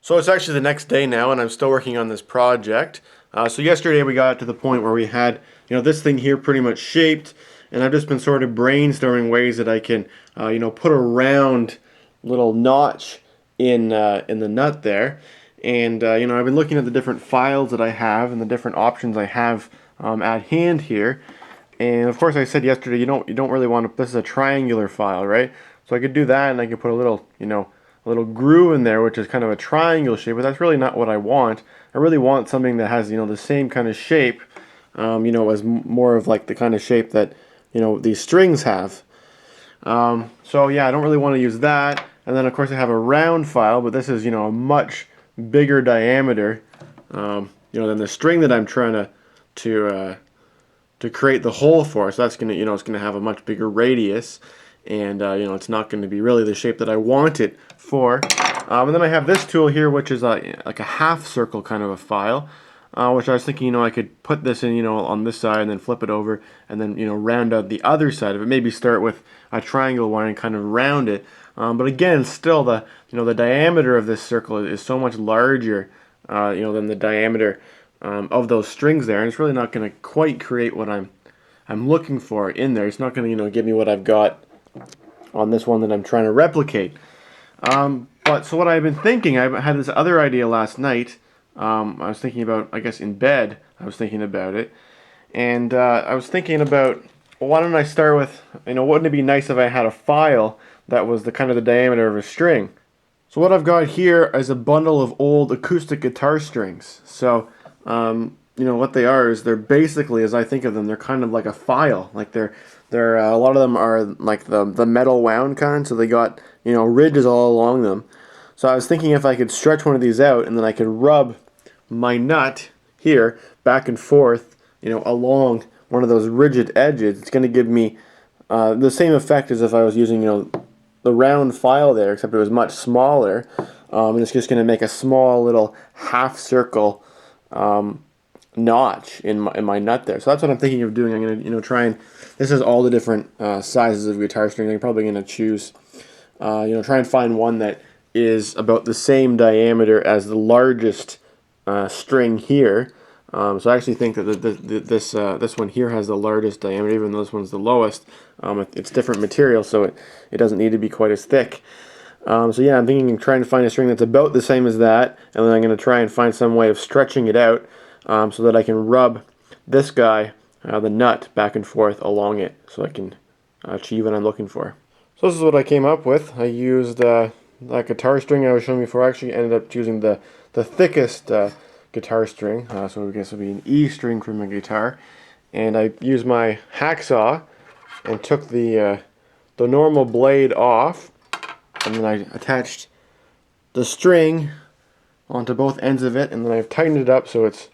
So it's actually the next day now, and I'm still working on this project. So yesterday we got to the point where we had, this thing here pretty much shaped, and I've just been sort of brainstorming ways that I can, put a round little notch in the nut there. And I've been looking at the different files that I have and the different options I have at hand here. And of course, I said yesterday, you don't really want to. This is a triangular file, right? So I could do that, and I could put a little, a little groove in there, which is kind of a triangle shape. But that's really not what I want. I really want something that has, the same kind of shape, as more of like the kind of shape that, these strings have. So yeah, I don't really want to use that. And then of course I have a round file, but this is, a much bigger diameter, than the string that I'm trying to create the hole for. So that's gonna, it's gonna have a much bigger radius, and it's not going to be really the shape that I want it for. And then I have this tool here, which is like a half circle kind of a file, which I was thinking, I could put this in, on this side and then flip it over, and then, round out the other side of it. Maybe start with a triangle one and kind of round it. But again, still the diameter of this circle is so much larger, than the diameter of those strings there, and it's really not going to quite create what I'm looking for in there. It's not going to give me what I've got on this one that I'm trying to replicate. But so what I've been thinking, I had this other idea last night. I was thinking about, I guess in bed, I was thinking about it. And I was thinking about, well, why don't I start with, wouldn't it be nice if I had a file that was the kind of the diameter of a string? So what I've got here is a bundle of old acoustic guitar strings. So, what they are is they're basically, as I think of them, they're kind of like a file. Like they're a lot of them are like the metal wound kind, so they got, ridges all along them. So I was thinking if I could stretch one of these out, and then I could rub my nut here back and forth, along one of those rigid edges. It's going to give me the same effect as if I was using, the round file there, except it was much smaller. And it's just going to make a small little half circle notch in my nut there. So that's what I'm thinking of doing. I'm going to try and, this is all the different sizes of guitar string. I'm probably going to choose, try and find one that is about the same diameter as the largest string here. So I actually think that this one here has the largest diameter, even though this one's the lowest. It's different material, so it doesn't need to be quite as thick. So yeah, I'm thinking of trying to find a string that's about the same as that, and then I'm going to try and find some way of stretching it out so that I can rub this guy, the nut, back and forth along it, so I can achieve what I'm looking for. So this is what I came up with. I used that guitar string I was showing before. I actually ended up choosing the thickest guitar string, so I guess it would be an E string from a guitar. And I used my hacksaw and took the normal blade off, and then I attached the string onto both ends of it, and then I've tightened it up so it's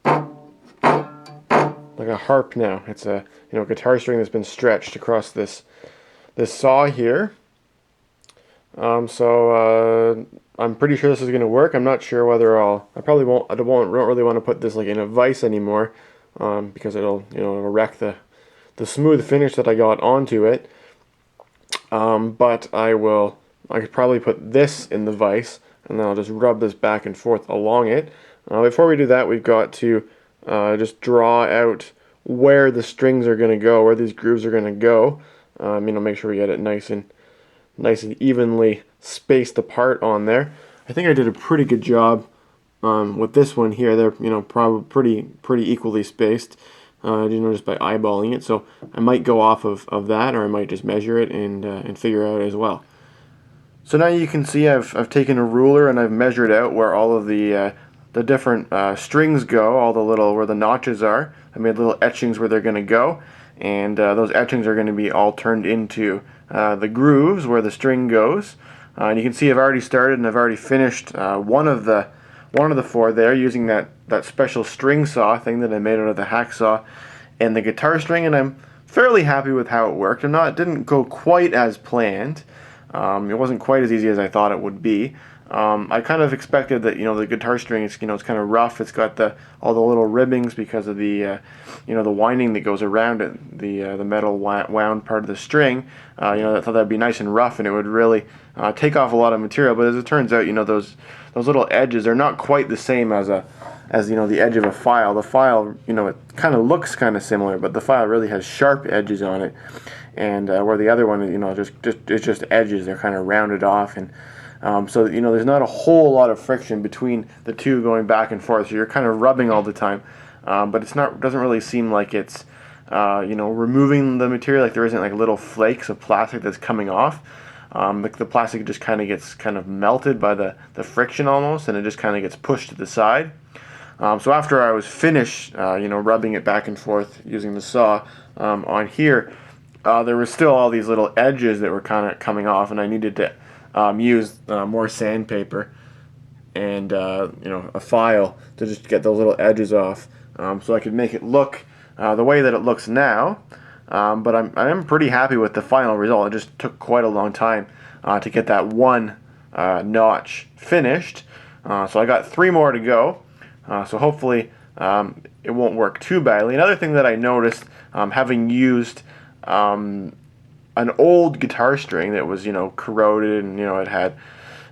like a harp now. It's a guitar string that's been stretched across this saw here. So I'm pretty sure this is going to work. I'm not sure whether I don't really want to put this like in a vise anymore, because it'll wreck the smooth finish that I got onto it. But I could probably put this in the vise, and then I'll just rub this back and forth along it. Before we do that, we've got to just draw out where the strings are going to go, where these grooves are going to go. Make sure we get it nice and evenly spaced apart on there. I think I did a pretty good job with this one here. They're probably pretty equally spaced, just by eyeballing it. So I might go off of that, or I might just measure it and figure out as well. So now you can see I've taken a ruler and I've measured out where all of the different strings go, all the little where the notches are. I made little etchings where they're going to go, and those etchings are going to be all turned into the grooves where the string goes. And you can see I've already started and I've already finished one of the four there using that special string saw thing that I made out of the hacksaw and the guitar string, and I'm fairly happy with how it worked. It didn't go quite as planned. It wasn't quite as easy as I thought it would be, I kind of expected that, the guitar string is, it's kind of rough. It's got all the little ribbings because of the the winding that goes around it, the metal wound part of the string. I thought that'd be nice and rough, and it would really take off a lot of material. But as it turns out, those little edges are not quite the same as the edge of a file. The file, it kind of looks kind of similar, but the file really has sharp edges on it, and where the other one, it's just edges. They're kind of rounded off, and so there's not a whole lot of friction between the two going back and forth. So you're kind of rubbing all the time, but doesn't really seem like it's removing the material. Like there isn't like little flakes of plastic that's coming off. The plastic just kind of gets melted by the friction almost, and it just kind of gets pushed to the side. So after I was finished, rubbing it back and forth using the saw on here, there were still all these little edges that were kind of coming off, and I needed to use more sandpaper and a file to just get those little edges off, so I could make it look the way that it looks now. But I'm pretty happy with the final result. It just took quite a long time to get that one notch finished. So I got 3 more to go. So hopefully it won't work too badly. Another thing that I noticed, having used an old guitar string that was corroded, and it had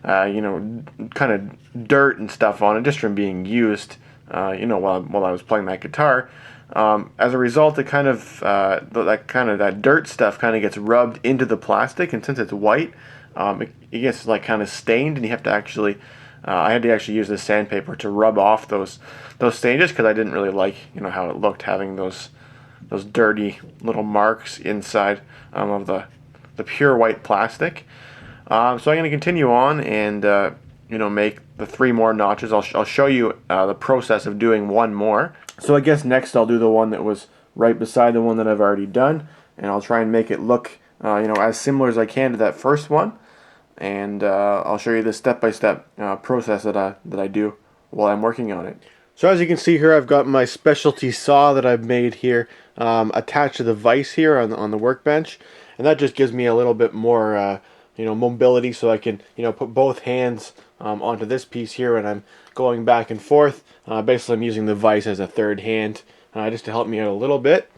kind of dirt and stuff on it just from being used while I was playing that guitar. As a result, it kind of that dirt stuff kind of gets rubbed into the plastic, and since it's white, it gets like kind of stained, and you have to actually I had to actually use this sandpaper to rub off those stains, just because I didn't really like how it looked, having those dirty little marks inside of the pure white plastic. So I'm going to continue on and make the 3 more notches. I'll show you the process of doing one more. So I guess next I'll do the one that was right beside the one that I've already done, and I'll try and make it look as similar as I can to that first one. And I'll show you the step-by-step process that I do while I'm working on it. So as you can see here, I've got my specialty saw that I've made here attached to the vise here on the workbench, and that just gives me a little bit more mobility, so I can put both hands onto this piece here, and I'm going back and forth. Basically, I'm using the vise as a third hand just to help me out a little bit.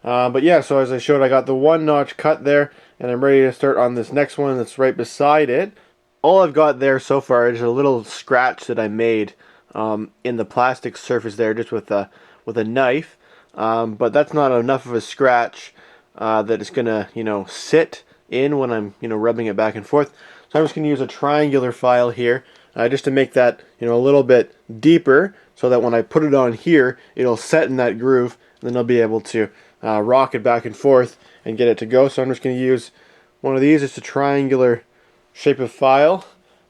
But yeah, so as I showed, I got the 1 notch cut there, and I'm ready to start on this next one that's right beside it. All I've got there so far is a little scratch that I made in the plastic surface there, just with a knife. But that's not enough of a scratch that it's gonna sit in when I'm rubbing it back and forth. So I'm just gonna use a triangular file here just to make that a little bit deeper, so that when I put it on here, it'll set in that groove, and then I'll be able to rock it back and forth and get it to go. So I'm just going to use one of these. It's a triangular shape of file.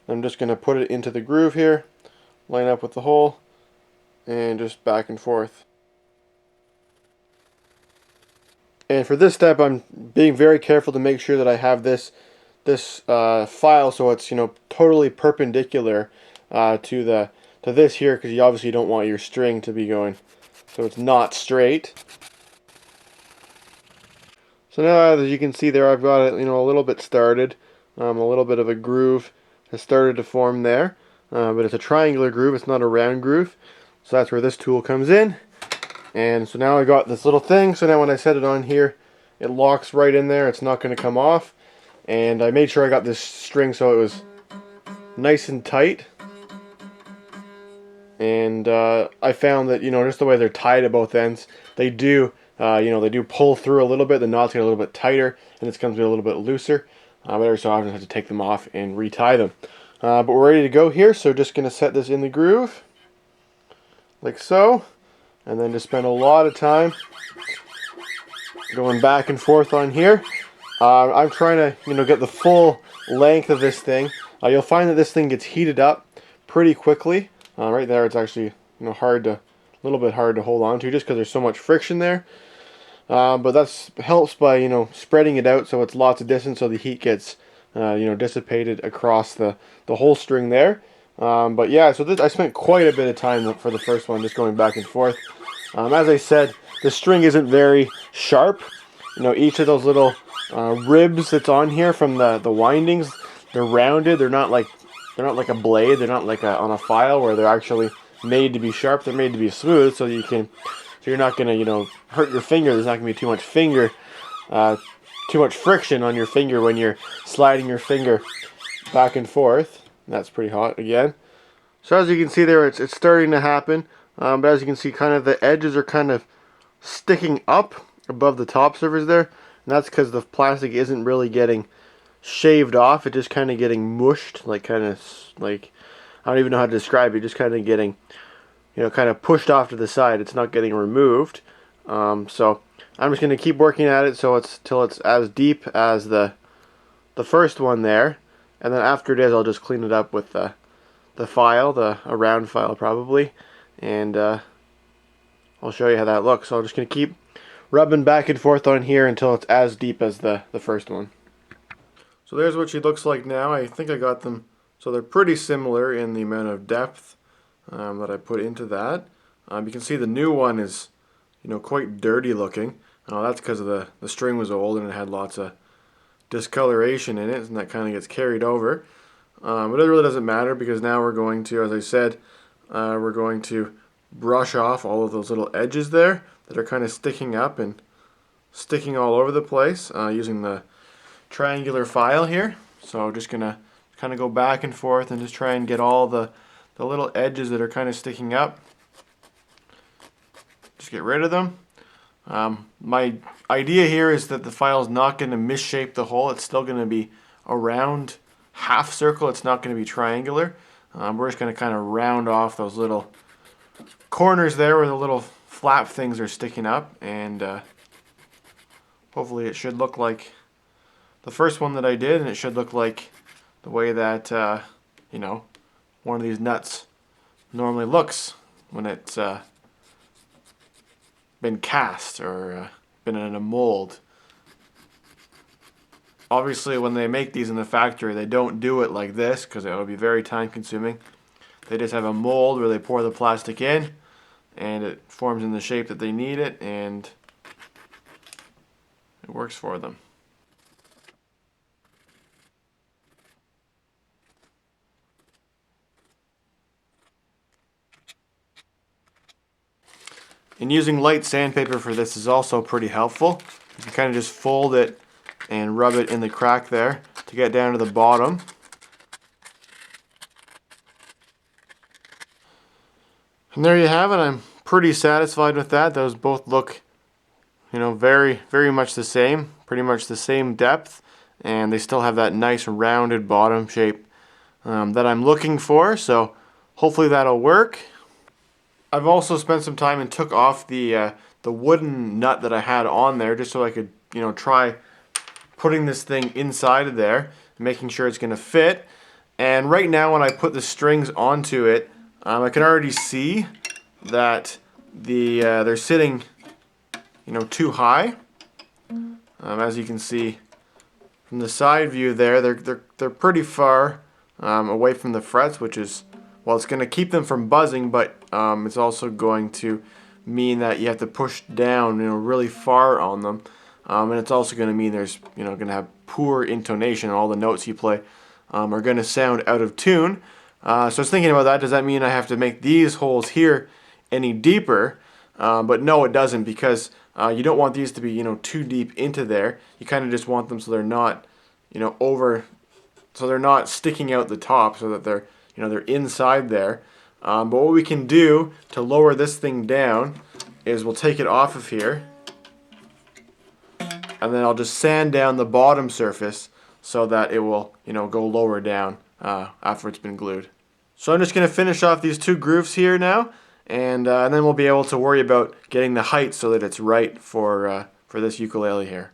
I'm just going to put it into the groove here, line up with the hole, and just back and forth. And for this step, I'm being very careful to make sure that I have this file so it's totally perpendicular to this here, because you obviously don't want your string to be going so it's not straight. So now, as you can see there, I've got it a little bit started. A little bit of a groove has started to form there, but it's a triangular groove, it's not a round groove. So that's where this tool comes in. And so now I got this little thing, so now when I set it on here, it locks right in there, it's not going to come off. And I made sure I got this string so it was nice and tight. And I found that just the way they're tied at both ends, they do they do pull through a little bit. The knots get a little bit tighter, and this comes a little bit looser. But every so often I have to take them off and retie them. But we're ready to go here, so just going to set this in the groove, like so, and then just spend a lot of time going back and forth on here. I'm trying to get the full length of this thing. You'll find that this thing gets heated up pretty quickly. Right there, it's actually a little bit hard to hold on to, just because there's so much friction there. But that helps by spreading it out so it's lots of distance, so the heat gets dissipated across the whole string there. But yeah, so I spent quite a bit of time for the first one, just going back and forth. As I said, the string isn't very sharp. Each of those little ribs that's on here from the windings, they're rounded. They're not like like a blade. They're not like on a file where they're actually made to be sharp. They're made to be smooth, so you're not gonna hurt your finger. There's not gonna be too much friction on your finger when you're sliding your finger back and forth. That's pretty hot again. So as you can see there, it's starting to happen. But as you can see, kind of the edges are kind of sticking up above the top surface there. And that's because the plastic isn't really getting shaved off. It's just kind of getting mushed, like I don't even know how to describe it. Just kind of getting, kind of pushed off to the side. It's not getting removed. So I'm just going to keep working at it till it's as deep as the first one there. And then after it is, I'll just clean it up with the file, a round file probably, and I'll show you how that looks. So I'm just going to keep rubbing back and forth on here until it's as deep as the first one. So there's what she looks like now. I think I got them, so they're pretty similar in the amount of depth that I put into that. You can see the new one is, quite dirty looking. That's because of the string was old and it had lots of discoloration in it, and that kind of gets carried over. But it really doesn't matter because now we're going to, as I said, we're going to brush off all of those little edges there that are kind of sticking up and sticking all over the place using the triangular file here. So just gonna kind of go back and forth and just try and get all the little edges that are kind of sticking up. Just get rid of them. My idea here is that the file is not going to misshape the hole. It's still going to be a round half circle. It's not going to be triangular. We're just going to kind of round off those little corners there where the little flap things are sticking up, and hopefully it should look like the first one that I did, and it should look like the way that one of these nuts normally looks when it's been cast or been in a mold. Obviously when they make these in the factory, they don't do it like this because it would be very time consuming. They just have a mold where they pour the plastic in and it forms in the shape that they need it, and it works for them. And using light sandpaper for this is also pretty helpful. You can kind of just fold it and rub it in the crack there to get down to the bottom. And there you have it. I'm pretty satisfied with that. Those both look, very, very much the same. Pretty much the same depth. And they still have that nice rounded bottom shape that I'm looking for. So hopefully that'll work. I've also spent some time and took off the wooden nut that I had on there just so I could, try putting this thing inside of there, making sure it's going to fit. And right now when I put the strings onto it, I can already see that they're sitting, too high. As you can see from the side view there, they're pretty far away from the frets, which is, well, it's going to keep them from buzzing, but it's also going to mean that you have to push down, really far on them. And it's also going to mean there's, going to have poor intonation. All the notes you play are going to sound out of tune. So I was thinking about that. Does that mean I have to make these holes here any deeper? But no, it doesn't, because you don't want these to be, too deep into there. You kind of just want them so they're not, so they're not sticking out the top, so that they're inside there. But what we can do to lower this thing down is we'll take it off of here, and then I'll just sand down the bottom surface so that it will, go lower down after it's been glued. So I'm just going to finish off these two grooves here now, and then we'll be able to worry about getting the height so that it's right for this ukulele here.